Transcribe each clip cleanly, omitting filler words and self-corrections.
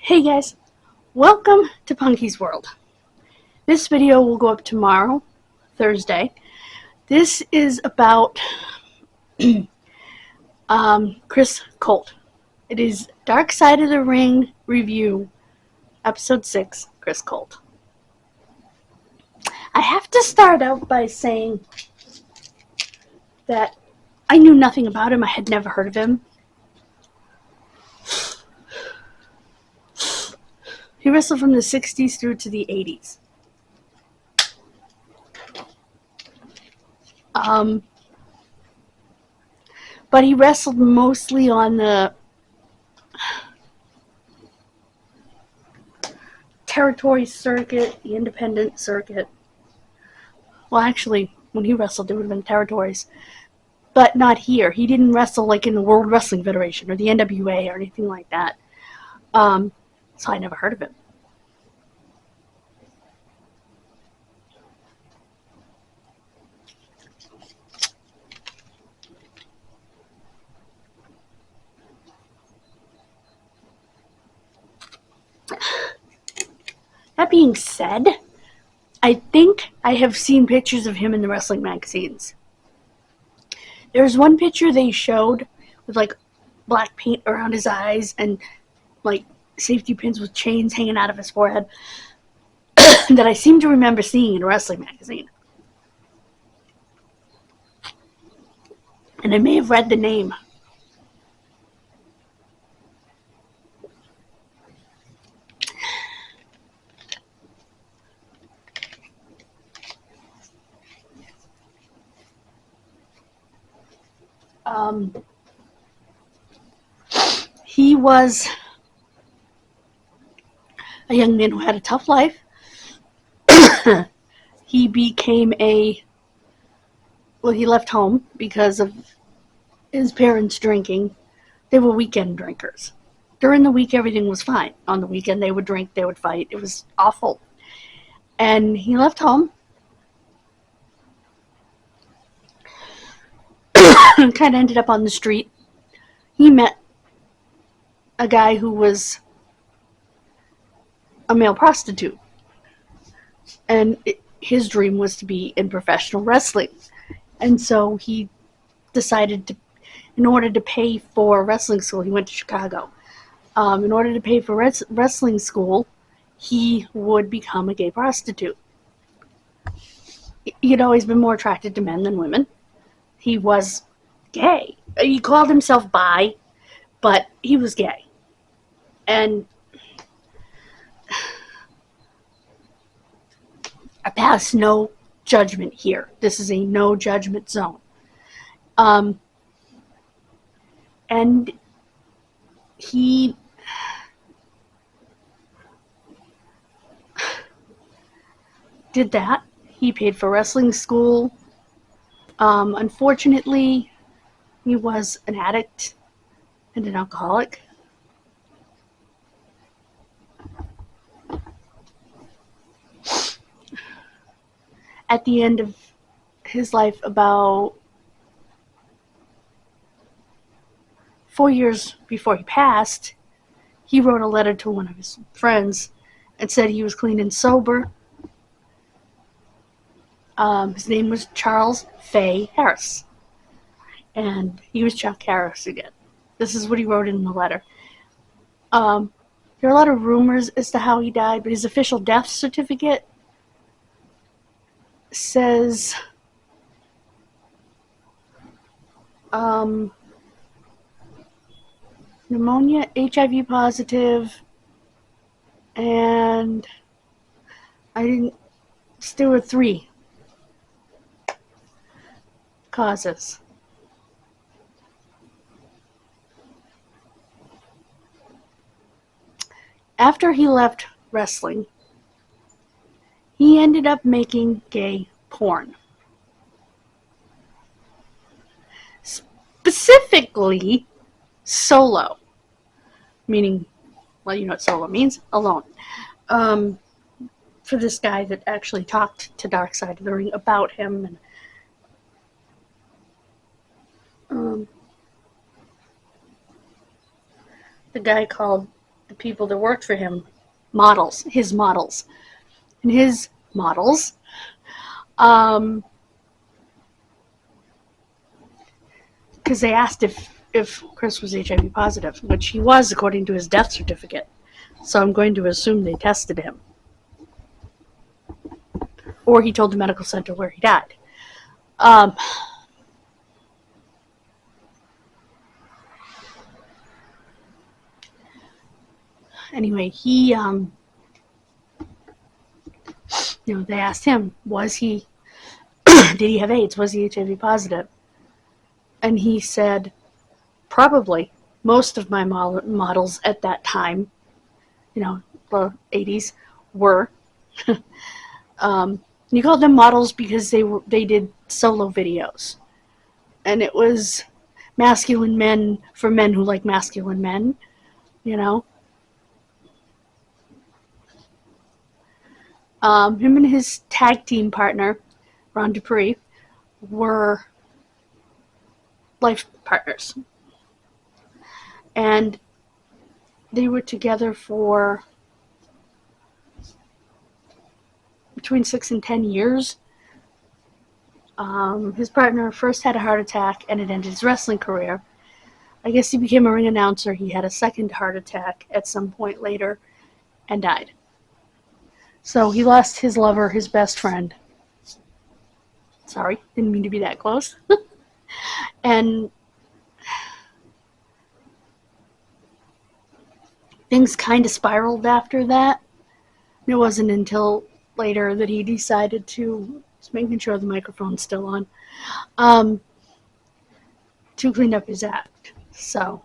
Hey guys, welcome to Punky's World. This video will go up tomorrow, Thursday. This is about Chris Colt. It is Dark Side of the Ring review, episode 6, Chris Colt. I have to start out by saying that I knew nothing about him. I had never heard of him. He wrestled from the 60s through to the 80s. But he wrestled mostly on the territory circuit, the independent circuit. Well, actually, when he wrestled, it would have been territories. But not here. He didn't wrestle like in the World Wrestling Federation or the NWA or anything like that. So I never heard of him. That being said, I think I have seen pictures of him in the wrestling magazines. There's one picture they showed with like black paint around his eyes and like safety pins with chains hanging out of his forehead that I seem to remember seeing in a wrestling magazine. And I may have read the name. He was a young man who had a tough life. He became he left home because of his parents drinking. They were weekend drinkers. During the week, everything was fine. On the weekend, they would drink, they would fight. It was awful. And he left home. Kind of ended up on the street. He met a guy who was a male prostitute. And his dream was to be in professional wrestling. And so he decided to, in order to pay for wrestling school, he went to Chicago. In order to pay for wrestling school, he would become a gay prostitute. He'd always been more attracted to men than women. He was gay. He called himself bi, but he was gay. And I pass no judgment here. This is a no judgment zone. And he did that. He paid for wrestling school. Unfortunately, he was an addict and an alcoholic. At the end of his life, about 4 years before he passed, he wrote a letter to one of his friends and said he was clean and sober. His name was Charles Fay Harris. And he was Chuck Harris again. This is what he wrote in the letter. There are a lot of rumors as to how he died, but his official death certificate says pneumonia, HIV positive, and there were 3 causes. After he left wrestling, he ended up making gay porn. Specifically, solo. Meaning, well, you know what solo means? Alone. For this guy that actually talked to Dark Side of the Ring about him. And, the guy called the people that worked for him, models, his models. And his models, because they asked if Chris was HIV positive, which he was according to his death certificate. So I'm going to assume they tested him. Or he told the medical center where he died. Anyway, he, they asked him, was he, did he have AIDS? Was he HIV positive? And he said, probably. Most of my models at that time, the 80s, were. You called them models because they did solo videos. And it was masculine men for men who like masculine men, Him and his tag team partner, Ron Dupree, were life partners. And they were together for between 6 and 10 years. His partner first had a heart attack and it ended his wrestling career. I guess he became a ring announcer. He had a second heart attack at some point later and died. So he lost his lover, his best friend. Sorry, didn't mean to be that close. And things kind of spiraled after that. It wasn't until later that he decided to, just making sure the microphone's still on, to clean up his act. So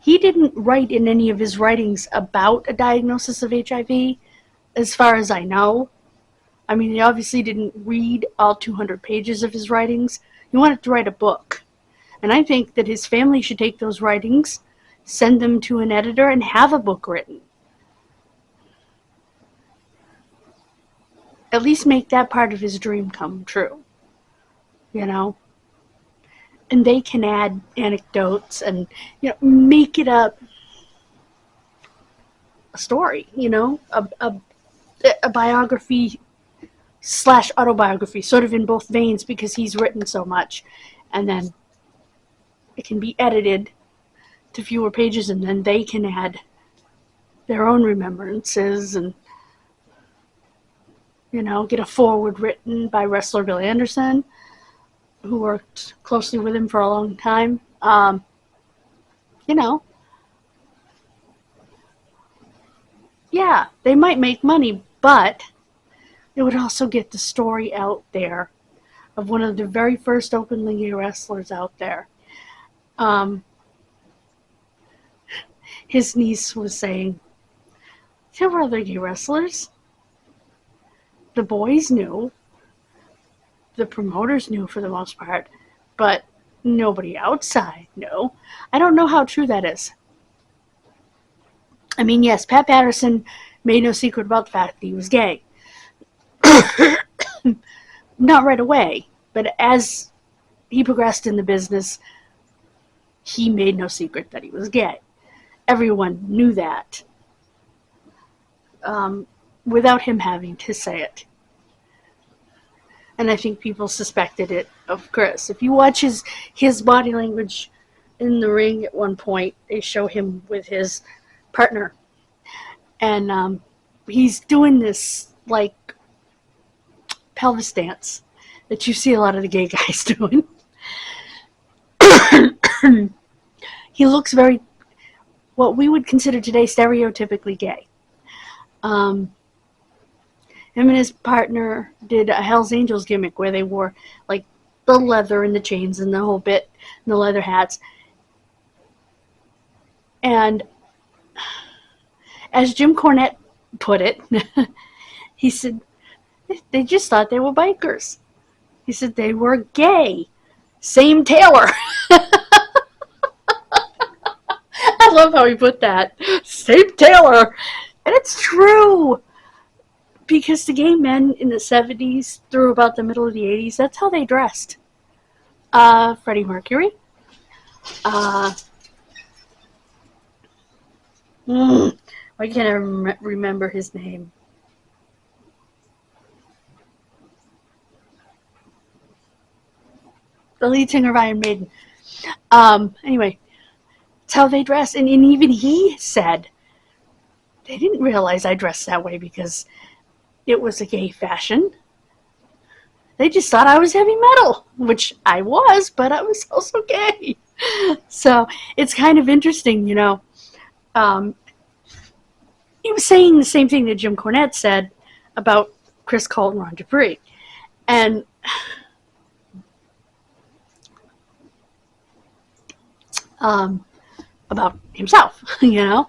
he didn't write in any of his writings about a diagnosis of HIV, as far as I know. I mean, he obviously didn't read all 200 pages of his writings. He wanted to write a book. And I think that his family should take those writings, send them to an editor, and have a book written. At least make that part of his dream come true. And they can add anecdotes and, make it a story, a biography / autobiography, sort of in both veins, because he's written so much. And then it can be edited to fewer pages, and then they can add their own remembrances and, get a foreword written by wrestler Bill Anderson, who worked closely with him for a long time. Yeah, they might make money, but it would also get the story out there of one of the very first openly gay wrestlers out there. His niece was saying, there were other gay wrestlers. The boys knew. The promoters knew for the most part, but nobody outside knew. I don't know how true that is. I mean, yes, Pat Patterson made no secret about the fact that he was gay. Not right away, but as he progressed in the business, he made no secret that he was gay. Everyone knew that, without him having to say it. And I think people suspected it of Chris. If you watch his body language in the ring at one point, they show him with his partner. And he's doing this, pelvis dance that you see a lot of the gay guys doing. He looks very, what we would consider today, stereotypically gay. Him and his partner did a Hell's Angels gimmick where they wore, the leather and the chains and the whole bit, and the leather hats. And as Jim Cornette put it, he said, they just thought they were bikers. He said they were gay. Same Taylor. I love how he put that. Same Taylor. And it's true. Because the gay men in the 70s through about the middle of the 80s, that's how they dressed. Freddie Mercury. Why can't I remember his name? The lead singer of Iron Maiden. Anyway, it's how they dress. And even he said they didn't realize I dressed that way because it was a gay fashion. They just thought I was heavy metal, which I was, but I was also gay. So it's kind of interesting, you know. He was saying the same thing that Jim Cornette said about Chris Colt and Ron Dupree. And about himself, you know.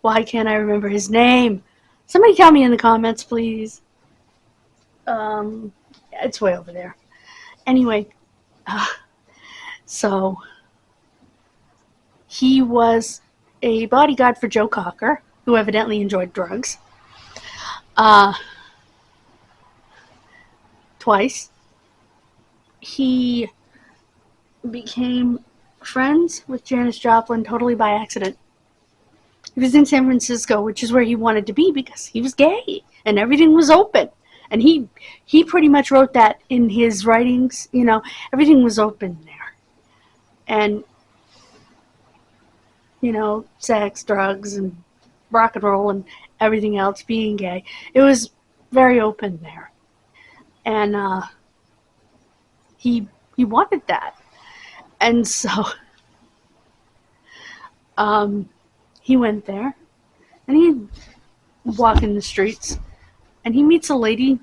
Why can't I remember his name? Somebody tell me in the comments, please. It's way over there. Anyway, so he was a bodyguard for Joe Cocker, who evidently enjoyed drugs. Twice. He became friends with Janis Joplin totally by accident. He was in San Francisco, which is where he wanted to be because he was gay and everything was open. And he pretty much wrote that in his writings, you know, everything was open there. And, you know, sex, drugs, and rock and roll and everything else, being gay. It was very open there. And he wanted that. And so he went there and he'd walk in the streets and he meets a lady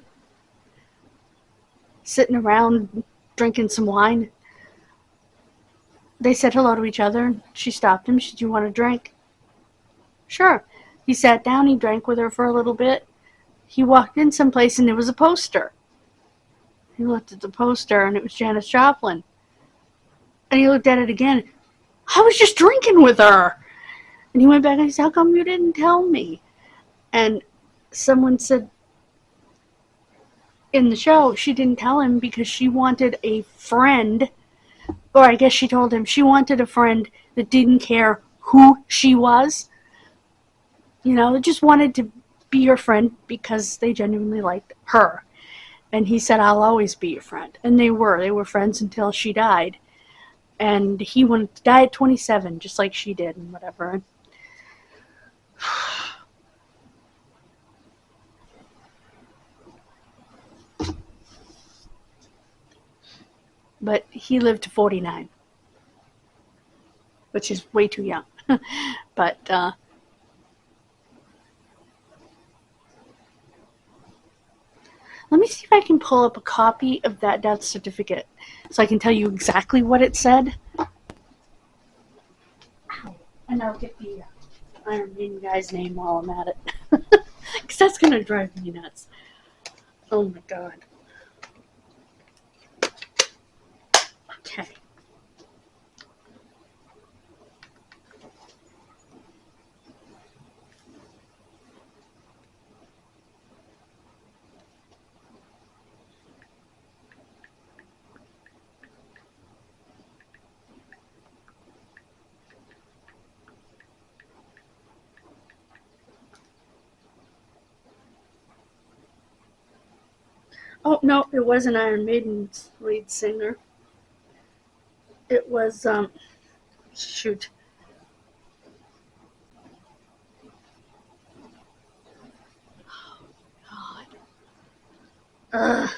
sitting around drinking some wine. They said hello to each other. She stopped him. She said, "Do you want a drink?" Sure. He sat down. He drank with her for a little bit. He walked in someplace and there was a poster. He looked at the poster and it was Janis Joplin. And he looked at it again. I was just drinking with her. And he went back and he said, "How come you didn't tell me?" And someone said in the show she didn't tell him because she wanted a friend, or I guess she told him she wanted a friend that didn't care who she was. You know, they just wanted to be her friend because they genuinely liked her. And he said, "I'll always be your friend." And they were friends until she died. And he wanted to die at 27, just like she did and whatever. But he lived to 49, which is way too young. But let me see if I can pull up a copy of that death certificate so I can tell you exactly what it said. And I'll get the Iron Maiden guy's name while I'm at it. Because that's going to drive me nuts. Oh my god. Okay. Oh, no, it wasn't Iron Maiden's lead singer. It was, shoot. Oh, God.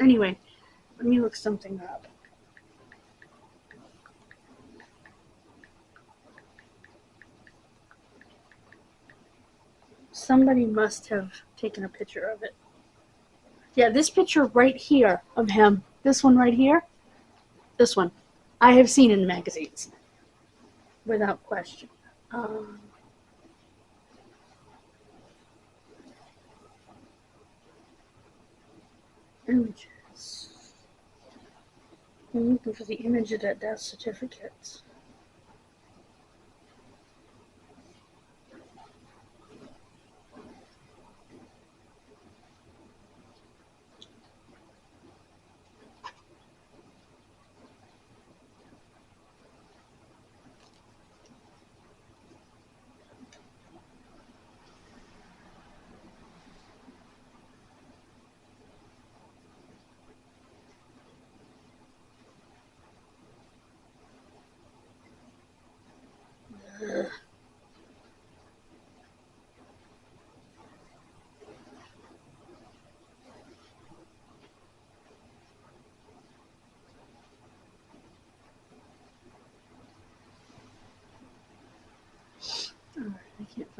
Anyway, let me look something up. Somebody must have taken a picture of it. Yeah, this picture right here of him, this one right here, this one, I have seen in the magazines, without question. Images. I'm looking for the image of that death certificate.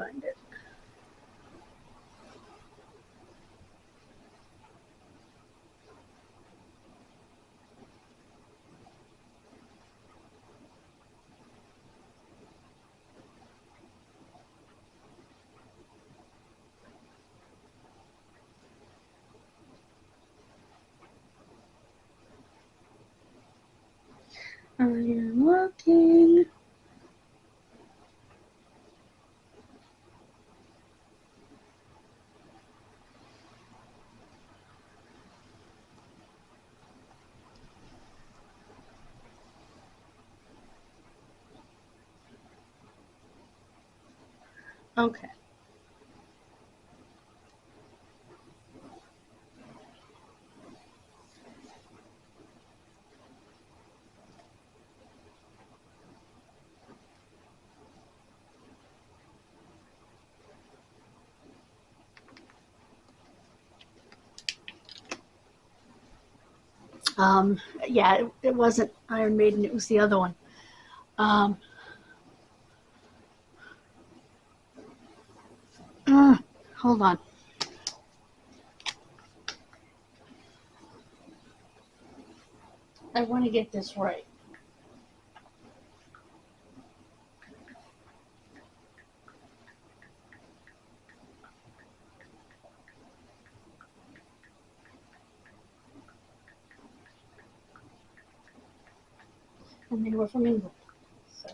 find it. I am looking. Okay. Yeah, it wasn't Iron Maiden, it was the other one. Hold on. I want to get this right. And they were from England. So.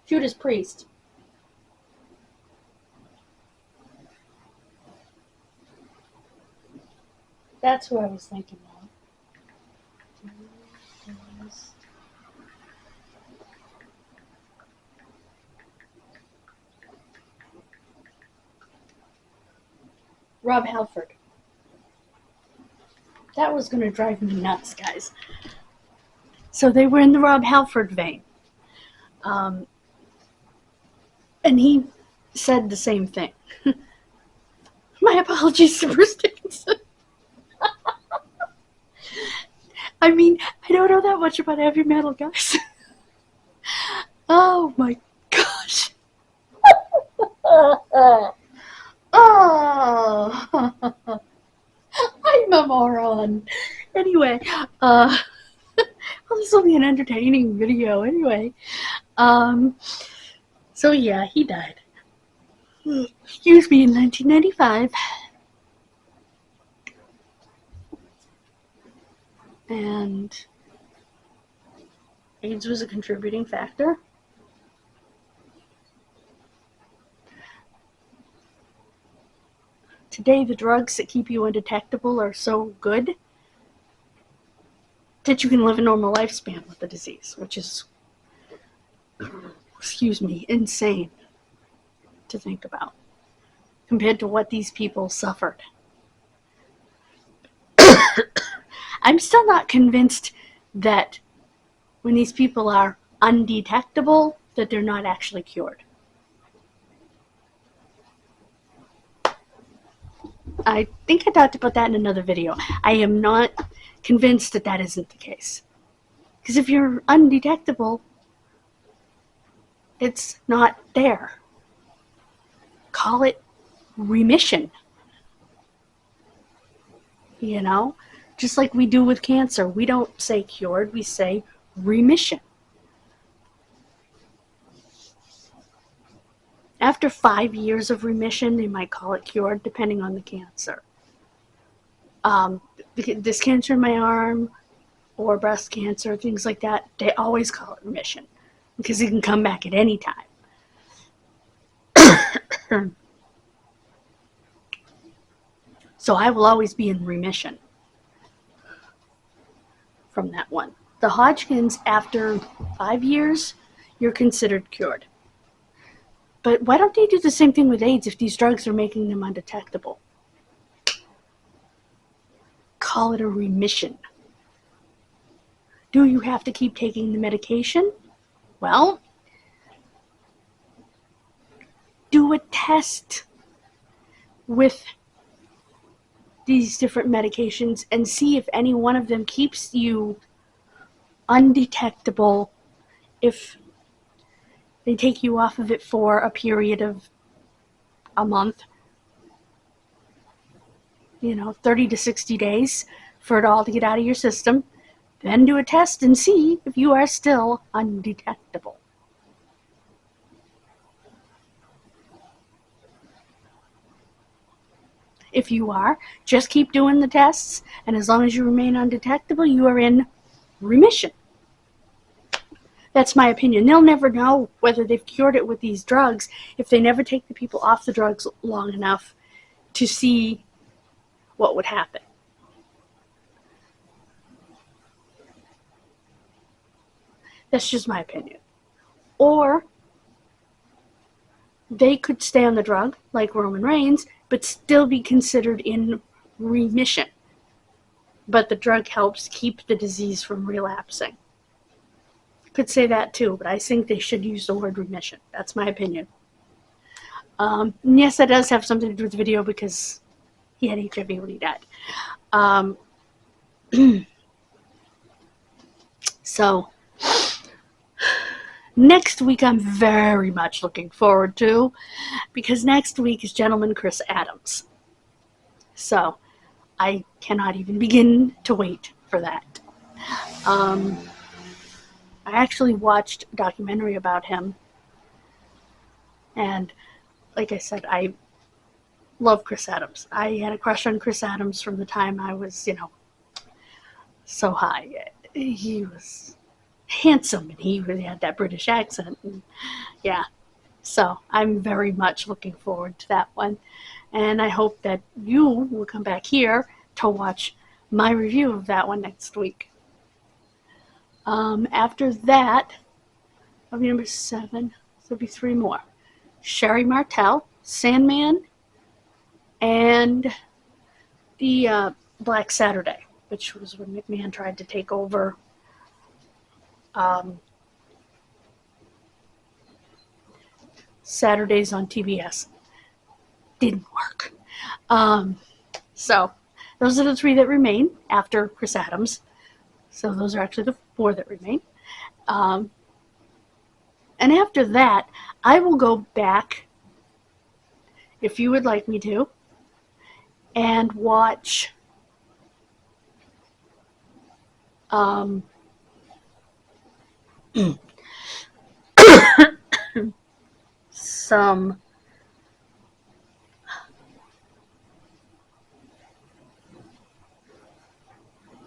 Judas Priest. That's who I was thinking of. Rob Halford. That was going to drive me nuts, guys. So they were in the Rob Halford vein. And he said the same thing. My apologies to Bruce Dickinson. I mean, I don't know that much about heavy metal, guys. Oh my gosh. Oh, I'm a moron. Anyway, well, this will be an entertaining video anyway. So yeah, he died. Excuse me, in 1995. And AIDS was a contributing factor. Today, the drugs that keep you undetectable are so good that you can live a normal lifespan with the disease, which is, excuse me, insane to think about compared to what these people suffered. I'm still not convinced that when these people are undetectable, that they're not actually cured. I think I talked about that in another video. I am not convinced that that isn't the case. Because if you're undetectable, it's not there. Call it remission. You know? Just like we do with cancer. We don't say cured, we say remission. After 5 years of remission, they might call it cured, depending on the cancer. This cancer in my arm, or breast cancer, things like that, they always call it remission, because it can come back at any time. So I will always be in remission from that one. The Hodgkin's, after 5 years, you're considered cured. But why don't they do the same thing with AIDS if these drugs are making them undetectable? Call it a remission. Do you have to keep taking the medication? Well, do a test with these different medications and see if any one of them keeps you undetectable if they take you off of it for a period of a month, 30 to 60 days for it all to get out of your system. Then do a test and see if you are still undetectable. If you are, just keep doing the tests, and as long as you remain undetectable, you are in remission. That's my opinion. They'll never know whether they've cured it with these drugs if they never take the people off the drugs long enough to see what would happen. That's just my opinion. Or they could stay on the drug, like Roman Reigns, but still be considered in remission. But the drug helps keep the disease from relapsing. Could say that too, but I think they should use the word remission. That's my opinion. Yes, that does have something to do with the video because he had HIV when he died. So, next week I'm very much looking forward to, because next week is Gentleman Chris Adams. So, I cannot even begin to wait for that. I actually watched a documentary about him, and like I said, I love Chris Adams. I had a crush on Chris Adams from the time I was, so high. He was handsome, and he really had that British accent. And yeah, so I'm very much looking forward to that one. And I hope that you will come back here to watch my review of that one next week. After that, that'll be number 7. So there'll be 3 more. Sherry Martel, Sandman, and the Black Saturday, which was when McMahon tried to take over Saturdays on TBS. Didn't work. So those are the 3 that remain after Chris Adams. So those are actually the 4 that remain. And after that, I will go back, if you would like me to, and watch some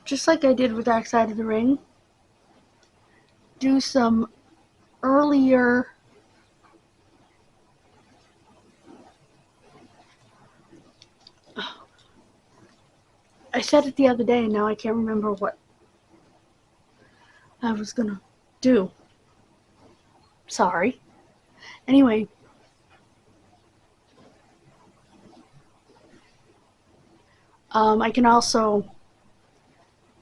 just like I did with Dark Side of the Ring, do some earlier I said it the other day and now I can't remember what I was gonna do. Sorry. Anyway, I can also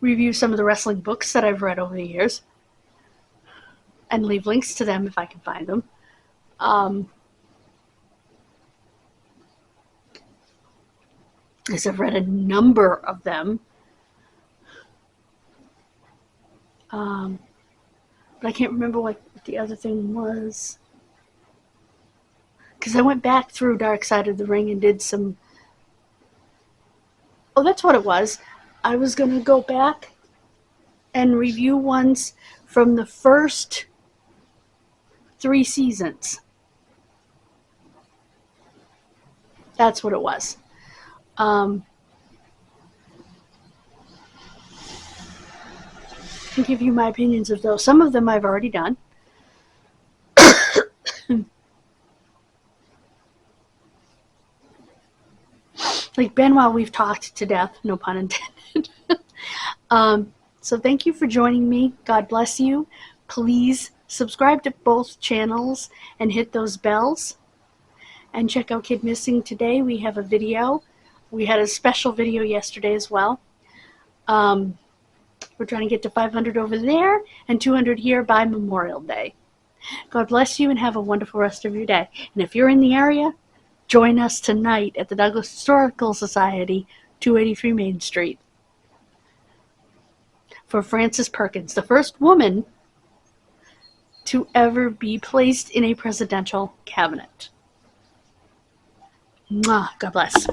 review some of the wrestling books that I've read over the years and leave links to them if I can find them. Because I've read a number of them. But I can't remember what the other thing was. Because I went back through Dark Side of the Ring and did some... Oh, that's what it was. I was going to go back and review ones from the first 3 seasons. That's what it was. And give you my opinions of those. Some of them I've already done. Like Benoit, we've talked to death, no pun intended. So thank you for joining me. God bless you. Please subscribe to both channels and hit those bells. And check out Kid Missing today. We have a video. We had a special video yesterday as well. We're trying to get to 500 over there and 200 here by Memorial Day. God bless you and have a wonderful rest of your day. And if you're in the area, join us tonight at the Douglas Historical Society, 283 Main Street, for Frances Perkins, the first woman to ever be placed in a presidential cabinet. Mwah. God bless.